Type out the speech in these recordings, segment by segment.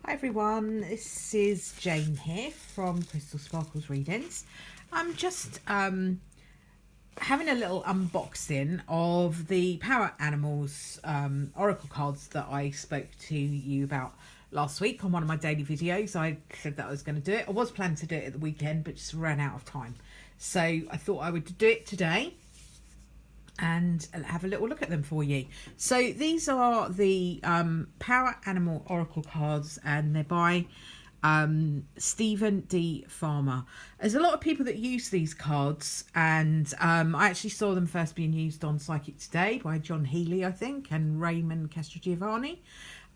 Hi everyone, this is Jane here from Crystal Sparkles Readings. I'm just having a little unboxing of the Power Animals Oracle cards that I spoke to you about last week on one of my daily videos. I said that I was going to do it. I was planning to do it at the weekend, but just ran out of time. So I thought I would do it today and have a little look at them for you. So these are the Power Animal Oracle cards, and they're by Stephen D. Farmer. There's a lot of people that use these cards, and I actually saw them first being used on Psychic Today by John Healy, I think, and Raymond Castrogiovanni.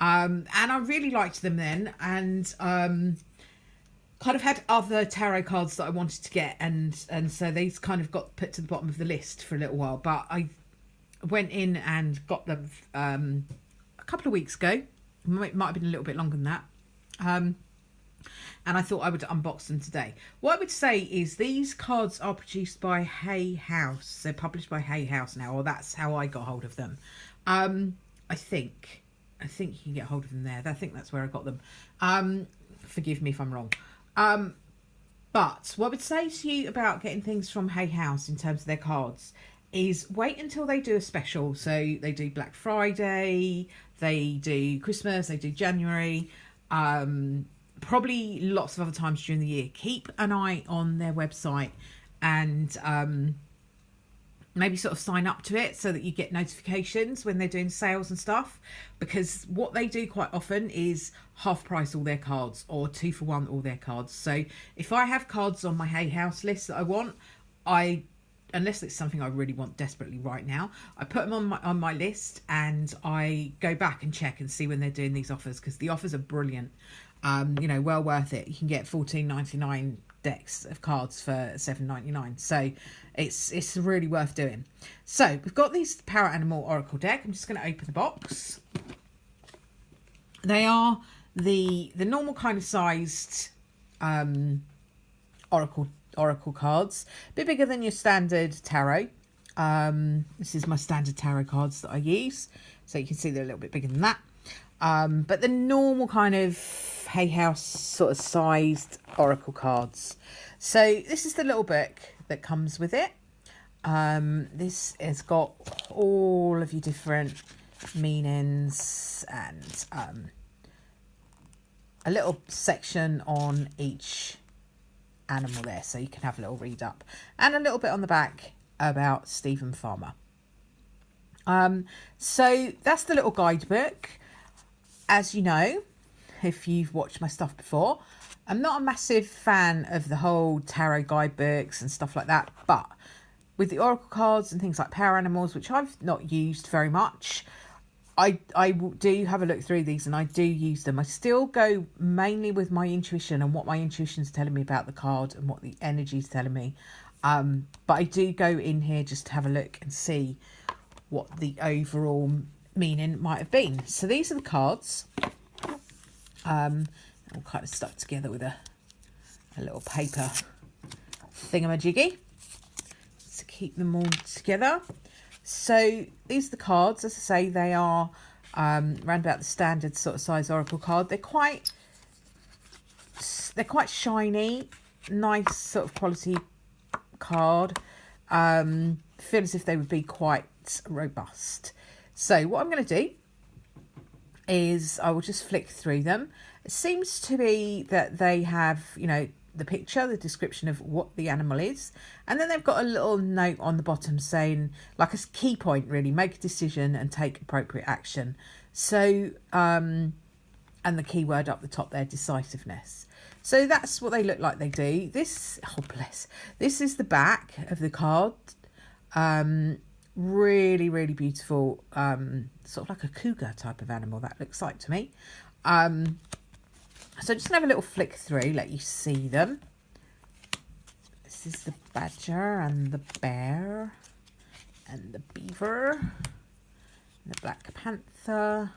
And I really liked them then, and kind of had other tarot cards that I wanted to get, and so these kind of got put to the bottom of the list for a little while, but I went in and got them a couple of weeks ago. Might have been a little bit longer than that, and I thought I would unbox them today. What I would say is these cards are produced by Hay House. They're published by Hay House now, or that's how I got hold of them. I think you can get hold of them there. I think that's where I got them. Forgive me if I'm wrong. But what I would say to you about getting things from Hay House in terms of their cards is wait until they do a special. So they do Black Friday, they do Christmas, they do January, probably lots of other times during the year. Keep an eye on their website and maybe sort of sign up to it so that you get notifications when they're doing sales and stuff, because what they do quite often is half price all their cards or 2 for 1 all their cards. So if I have cards on my Hay House list that I want, unless it's something I really want desperately right now, I put them on my list and I go back and check and see when they're doing these offers, because the offers are brilliant. Well worth it. You can get $14.99 decks of cards for $7.99, so it's really worth doing. So we've got these Power Animal Oracle deck. I'm just going to open the box. They are the normal kind of sized oracle cards, a bit bigger than your standard tarot. This is my standard tarot cards that I use, so you can see they're a little bit bigger than that. But the normal kind of Hay House sort of sized oracle cards. So this is the little book that comes with it. This has got all of your different meanings and a little section on each animal there, so you can have a little read up, and a little bit on the back about Stephen Farmer. So that's the little guidebook. As you know, if you've watched my stuff before, I'm not a massive fan of the whole tarot guidebooks and stuff like that, but with the oracle cards and things like Power Animals, which I've not used very much, I do have a look through these and I do use them. I still go mainly with my intuition and what my intuition's telling me about the card and what the energy's telling me. But I do go in here just to have a look and see what the overall meaning might have been. So these are the cards, all kind of stuck together with a little paper thingamajiggy to keep them all together. So these are the cards. As I say, they are around about the standard sort of size oracle card. They're quite shiny, nice sort of quality card. Feel as if they would be quite robust. So what I'm going to do is I will just flick through them. It seems to be that they have, the picture, the description of what the animal is, and then they've got a little note on the bottom saying, like a key point really, make a decision and take appropriate action. So and the keyword up the top there, decisiveness. So that's what they look like they do. This is the back of the card. Really, really beautiful, sort of like a cougar type of animal, that looks like to me. So just have a little flick through, let you see them. This is the badger and the bear and the beaver and the black panther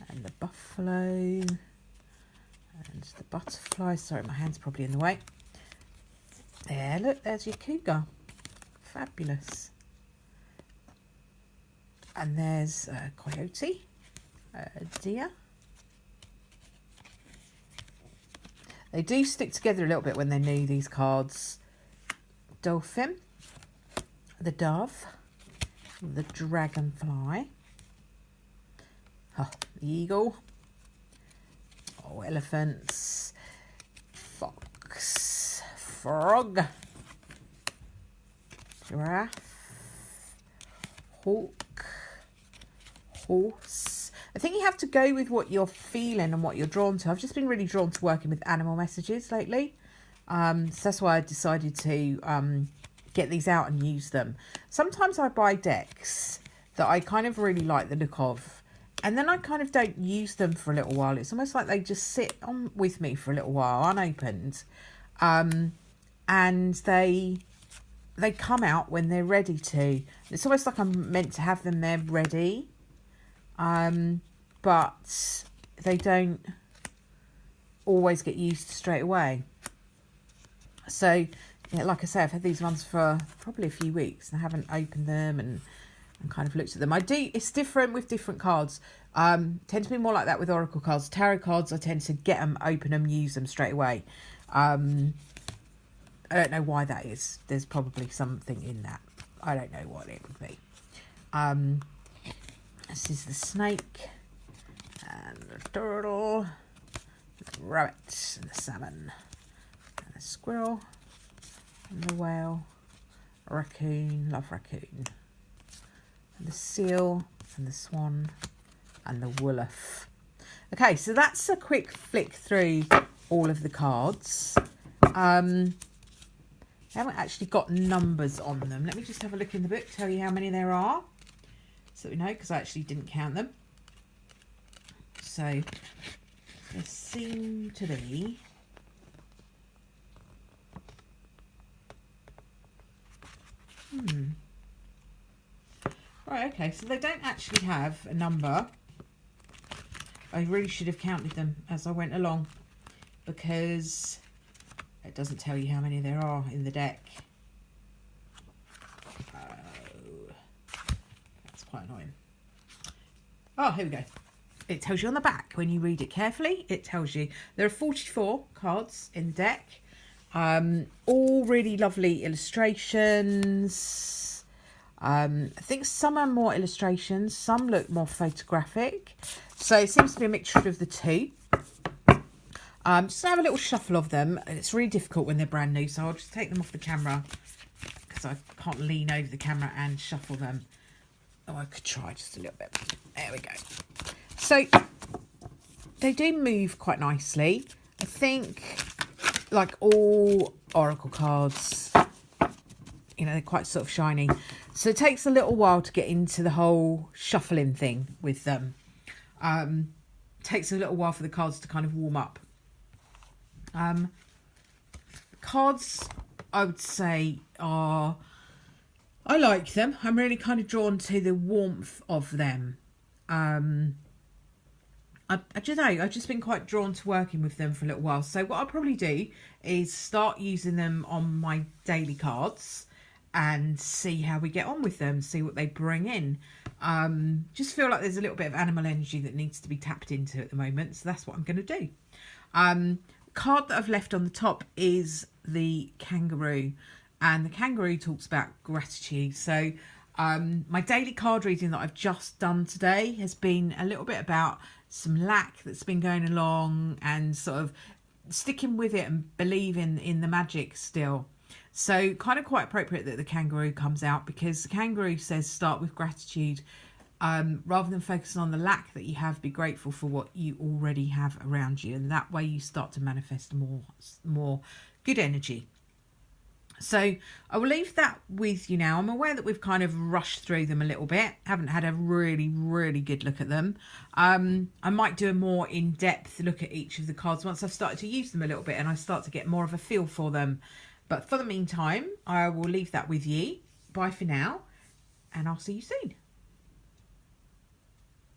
and the buffalo and the butterfly. Sorry, my hand's probably in the way. There, look, there's your cougar. Fabulous. And there's a coyote, a deer, They do stick together a little bit when they're new, these cards. Dolphin, the dove, the dragonfly, the eagle, elephants, fox, frog, giraffe, hawk, horse. I think you have to go with what you're feeling and what you're drawn to. I've just been really drawn to working with animal messages lately. So that's why I decided to get these out and use them. Sometimes I buy decks that I kind of really like the look of, and then I kind of don't use them for a little while. It's almost like they just sit on with me for a little while unopened, and they come out when they're ready to. It's almost like I'm meant to have them there ready, but they don't always get used straight away. So, yeah, like I say, I've had these ones for probably a few weeks and I haven't opened them and kind of looked at them. It's different with different cards. Tend to be more like that with Oracle cards. Tarot cards, I tend to get them, open them, use them straight away. I don't know why that is. There's probably something in that. I don't know what it would be. This is the snake and the turtle, the rabbit and the salmon and the squirrel and the whale, raccoon, love raccoon, and the seal and the swan and the wolf. Okay, so that's a quick flick through all of the cards. I haven't actually got numbers on them. Let me just have a look in the book, tell you how many there are, so we know, because I actually didn't count them. So there seem to be right, okay, so they don't actually have a number. I really should have counted them as I went along, because it doesn't tell you how many there are in the deck. Oh, that's quite annoying. Oh, here we go. It tells you on the back, when you read it carefully, it tells you there are 44 cards in the deck. All really lovely illustrations. I think some are more illustrations, some look more photographic. So it seems to be a mixture of the two. Just have a little shuffle of them. It's really difficult when they're brand new, so I'll just take them off the camera because I can't lean over the camera and shuffle them. Oh, I could try just a little bit. There we go. So they do move quite nicely. I think, like all Oracle cards, you know, they're quite sort of shiny. So it takes a little while to get into the whole shuffling thing with them. Takes a little while for the cards to kind of warm up. Cards, I would say, I like them. I'm really kind of drawn to the warmth of them. I don't know, I've just been quite drawn to working with them for a little while. So what I'll probably do is start using them on my daily cards and see how we get on with them, see what they bring in. Just feel like there's a little bit of animal energy that needs to be tapped into at the moment, so that's what I'm going to do. Card that I've left on the top is the kangaroo, and the kangaroo talks about gratitude. So my daily card reading that I've just done today has been a little bit about some lack that's been going along and sort of sticking with it and believing in the magic still. So kind of quite appropriate that the kangaroo comes out, because the kangaroo says start with gratitude. Rather than focusing on the lack that you have, be grateful for what you already have around you, and that way you start to manifest more good energy. So I will leave that with you now. I'm aware that we've kind of rushed through them a little bit, haven't had a really good look at them. I might do a more in-depth look at each of the cards once I've started to use them a little bit and I start to get more of a feel for them. But for the meantime, I will leave that with you. Bye for now, and I'll see you soon.